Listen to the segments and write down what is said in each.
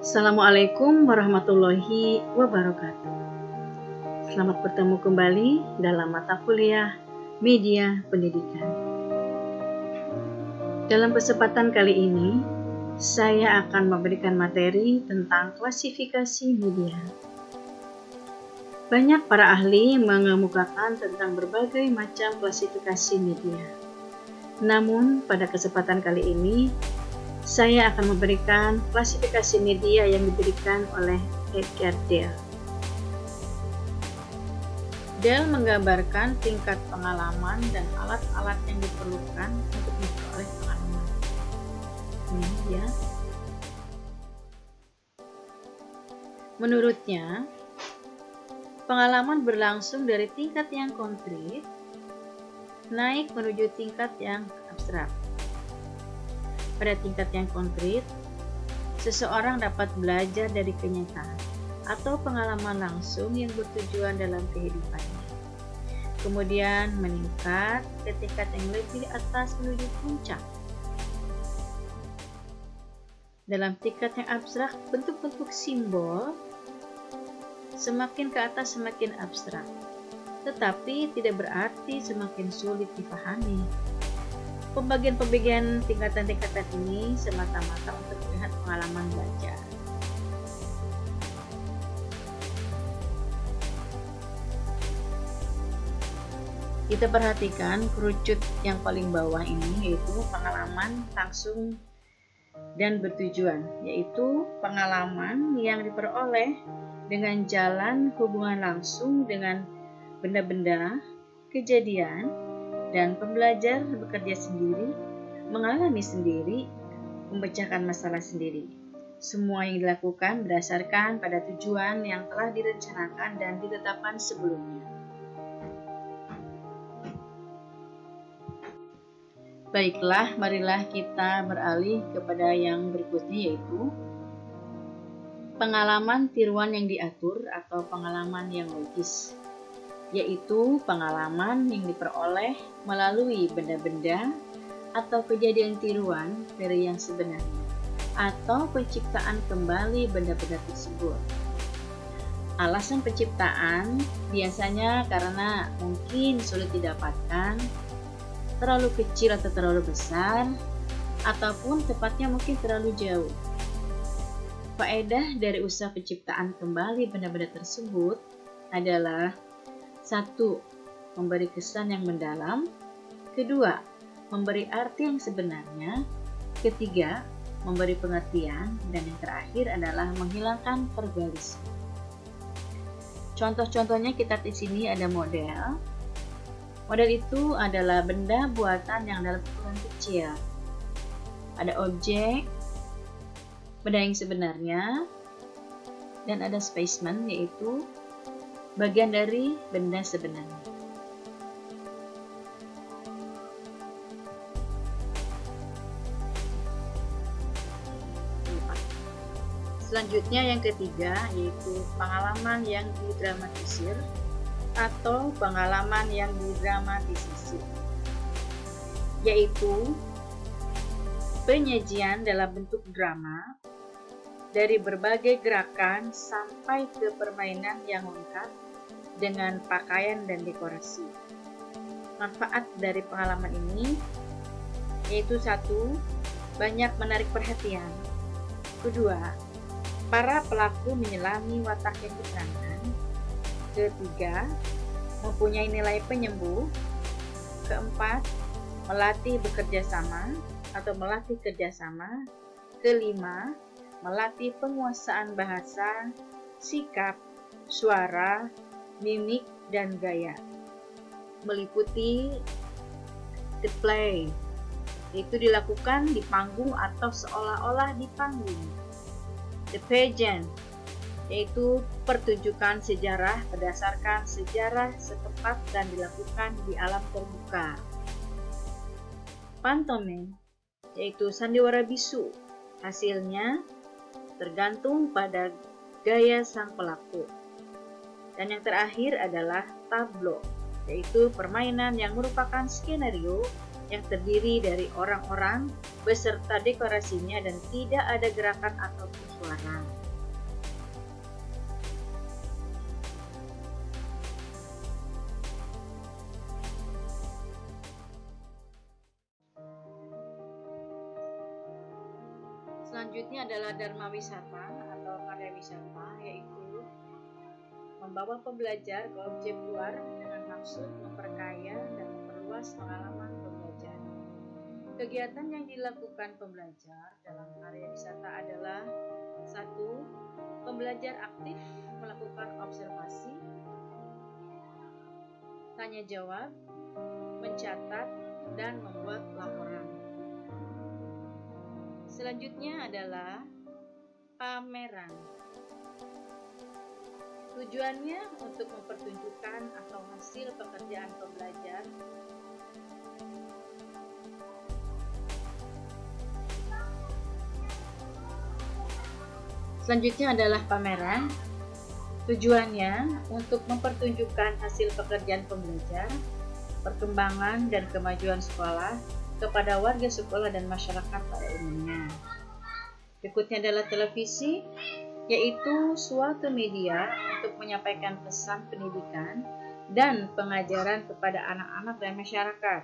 Assalamualaikum warahmatullahi wabarakatuh. Selamat bertemu kembali dalam mata kuliah Media Pendidikan. Dalam kesempatan kali ini, saya akan memberikan materi tentang klasifikasi media. Banyak para ahli mengemukakan tentang berbagai macam klasifikasi media. Namun, pada kesempatan kali ini, saya akan memberikan klasifikasi media yang diberikan oleh Edgar Dale. Dale menggambarkan tingkat pengalaman dan alat-alat yang diperlukan untuk memperoleh pengalaman. Ini ya. Menurutnya, pengalaman berlangsung dari tingkat yang konkret naik menuju tingkat yang abstrak. Pada tingkat yang konkret, seseorang dapat belajar dari kenyataan atau pengalaman langsung yang bertujuan dalam kehidupannya. Kemudian meningkat ke tingkat yang lebih atas menuju puncak. Dalam tingkat yang abstrak, bentuk-bentuk simbol semakin ke atas semakin abstrak, tetapi tidak berarti semakin sulit dipahami. Pembagian-pembagian tingkatan-tingkatan ini semata-mata untuk melihat pengalaman belajar. Kita perhatikan kerucut yang paling bawah ini, yaitu pengalaman langsung dan bertujuan, yaitu pengalaman yang diperoleh dengan jalan hubungan langsung dengan benda-benda, kejadian, dan pembelajar bekerja sendiri, mengalami sendiri, memecahkan masalah sendiri. Semua yang dilakukan berdasarkan pada tujuan yang telah direncanakan dan ditetapkan sebelumnya. Baiklah, marilah kita beralih kepada yang berikutnya, yaitu pengalaman tiruan yang diatur atau pengalaman yang logis, yaitu pengalaman yang diperoleh melalui benda-benda atau kejadian tiruan dari yang sebenarnya, atau penciptaan kembali benda-benda tersebut. Alasan penciptaan biasanya karena mungkin sulit didapatkan, terlalu kecil atau terlalu besar, ataupun tepatnya mungkin terlalu jauh. Faedah dari usaha penciptaan kembali benda-benda tersebut adalah: 1. Memberi kesan yang mendalam. 2. Memberi arti yang sebenarnya. 3. Memberi pengertian. Dan yang terakhir adalah menghilangkan verbalisme. Contoh-contohnya kita di sini ada model. Model itu adalah benda buatan yang dalam ukuran kecil. Ada objek, benda yang sebenarnya, dan ada specimen, yaitu bagian dari benda sebenarnya. Selanjutnya yang ketiga, yaitu pengalaman yang didramatisir atau pengalaman yang didramatisasi, yaitu penyajian dalam bentuk drama dari berbagai gerakan sampai ke permainan yang lengkap dengan pakaian dan dekorasi. Manfaat dari pengalaman ini yaitu: 1. Banyak menarik perhatian. 2. Para pelaku menyelami watak yang diterangkan. 3. Mempunyai nilai penyembuh. 4. Melatih bekerja sama atau melatih kerjasama. 5. Melatih penguasaan bahasa, sikap, suara, mimik, dan gaya. Meliputi the play, itu dilakukan di panggung atau seolah-olah di panggung. The pageant, yaitu pertunjukan sejarah berdasarkan sejarah setempat dan dilakukan di alam terbuka. Pantomime, yaitu sandiwara bisu, hasilnya tergantung pada gaya sang pelaku. Dan yang terakhir adalah tableau, yaitu permainan yang merupakan skenario yang terdiri dari orang-orang beserta dekorasinya dan tidak ada gerakan ataupun suara. Selanjutnya adalah Dharma Wisata atau karya wisata, yaitu membawa pembelajar ke objek luar dengan maksud memperkaya dan memperluas pengalaman pembelajar. Kegiatan yang dilakukan pembelajar dalam karya wisata adalah 1. Pembelajar aktif melakukan observasi, tanya jawab, mencatat, dan membuat laporan. Selanjutnya adalah pameran. Tujuannya untuk mempertunjukkan atau hasil pekerjaan pembelajar. Selanjutnya adalah pameran. Tujuannya untuk mempertunjukkan hasil pekerjaan pembelajar, perkembangan dan kemajuan sekolah kepada warga sekolah dan masyarakat pada umumnya. Berikutnya adalah televisi, yaitu suatu media untuk menyampaikan pesan pendidikan dan pengajaran kepada anak-anak dan masyarakat.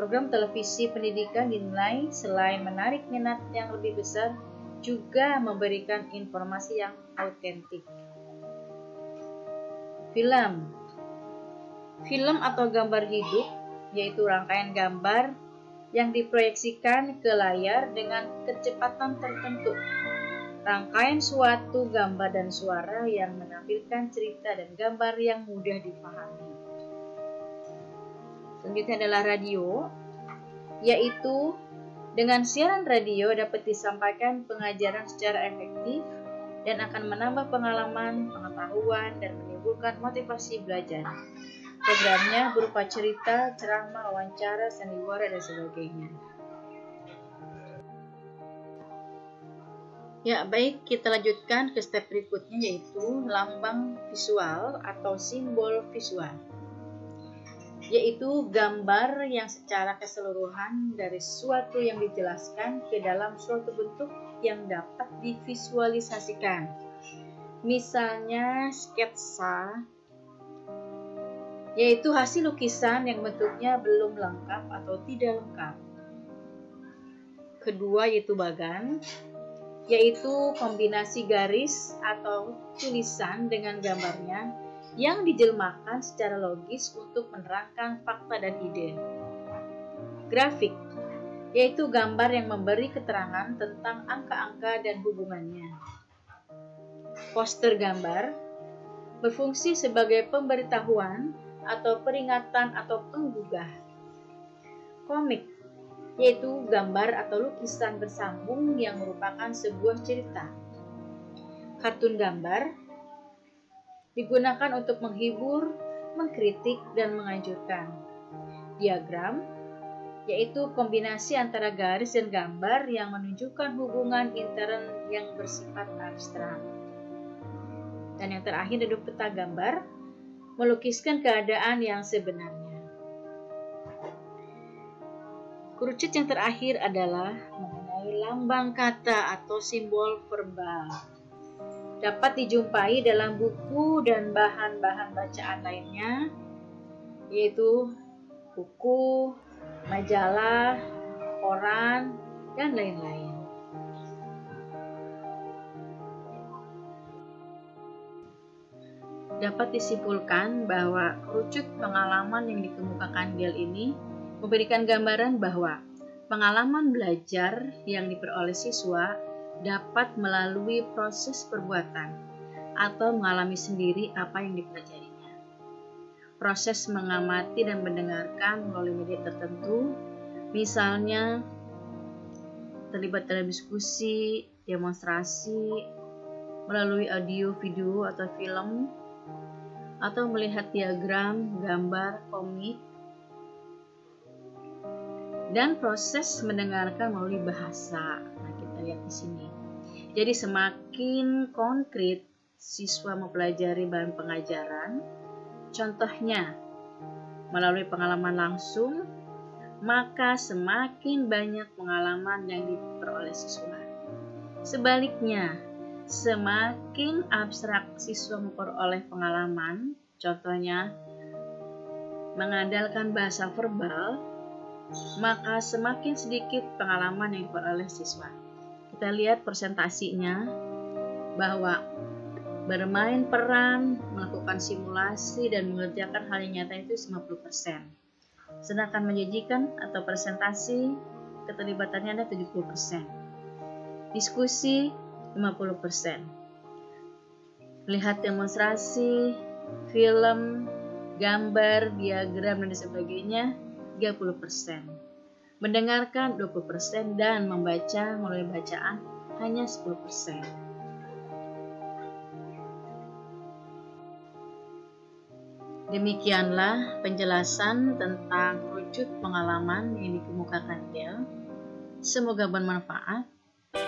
Program televisi pendidikan dinilai selain menarik minat yang lebih besar, juga memberikan informasi yang autentik. Film atau gambar hidup, yaitu rangkaian gambar yang diproyeksikan ke layar dengan kecepatan tertentu. Rangkaian suatu gambar dan suara yang menampilkan cerita dan gambar yang mudah dipahami. Selanjutnya adalah radio, yaitu dengan siaran radio dapat disampaikan pengajaran secara efektif dan akan menambah pengalaman, pengetahuan, dan menimbulkan motivasi belajar. Programnya berupa cerita, ceramah, wawancara, sandiwara, dan sebagainya. Ya, baik, kita lanjutkan ke step berikutnya, yaitu lambang visual atau simbol visual, yaitu gambar yang secara keseluruhan dari sesuatu yang dijelaskan ke dalam suatu bentuk yang dapat divisualisasikan. Misalnya sketsa, yaitu hasil lukisan yang bentuknya belum lengkap atau tidak lengkap. Kedua yaitu bagan, yaitu kombinasi garis atau tulisan dengan gambarnya yang dijelmakan secara logis untuk menerangkan fakta dan ide. Grafik, yaitu gambar yang memberi keterangan tentang angka-angka dan hubungannya. Poster gambar berfungsi sebagai pemberitahuan atau peringatan atau penggugah. Komik, yaitu gambar atau lukisan bersambung yang merupakan sebuah cerita. Kartun gambar digunakan untuk menghibur, mengkritik, dan menganjurkan. Diagram, yaitu kombinasi antara garis dan gambar yang menunjukkan hubungan intern yang bersifat abstrak. Dan yang terakhir adalah peta gambar, melukiskan keadaan yang sebenarnya. Kerucut yang terakhir adalah mengenai lambang kata atau simbol verbal. Dapat dijumpai dalam buku dan bahan-bahan bacaan lainnya, yaitu buku, majalah, koran, dan lain-lain. Dapat disimpulkan bahwa kerucut pengalaman yang dikemukakan Gale ini memberikan gambaran bahwa pengalaman belajar yang diperoleh siswa dapat melalui proses perbuatan atau mengalami sendiri apa yang dipelajarinya. Proses mengamati dan mendengarkan melalui media tertentu, misalnya terlibat dalam diskusi, demonstrasi, melalui audio, video, atau film, atau melihat diagram, gambar, komik, dan proses mendengarkan melalui bahasa. Nah, kita lihat di sini. Jadi semakin konkret siswa mempelajari bahan pengajaran, contohnya melalui pengalaman langsung maka semakin banyak pengalaman yang diperoleh siswa. Sebaliknya, semakin abstrak siswa memperoleh pengalaman, contohnya mengandalkan bahasa verbal, maka semakin sedikit pengalaman yang diperoleh siswa. Kita lihat presentasinya bahwa bermain peran, melakukan simulasi, dan mengerjakan hal yang nyata itu 50%. Sedangkan menyajikan atau presentasi, keterlibatannya ada 70%. Diskusi 50%. Lihat demonstrasi, film, gambar, diagram, dan sebagainya 30%. Mendengarkan 20% dan membaca melalui bacaan hanya 10%. Demikianlah penjelasan tentang kerucut pengalaman yang dikemukakan Dale. Semoga bermanfaat.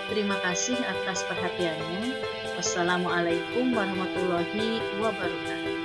Terima kasih atas perhatiannya. Wassalamualaikum warahmatullahi wabarakatuh.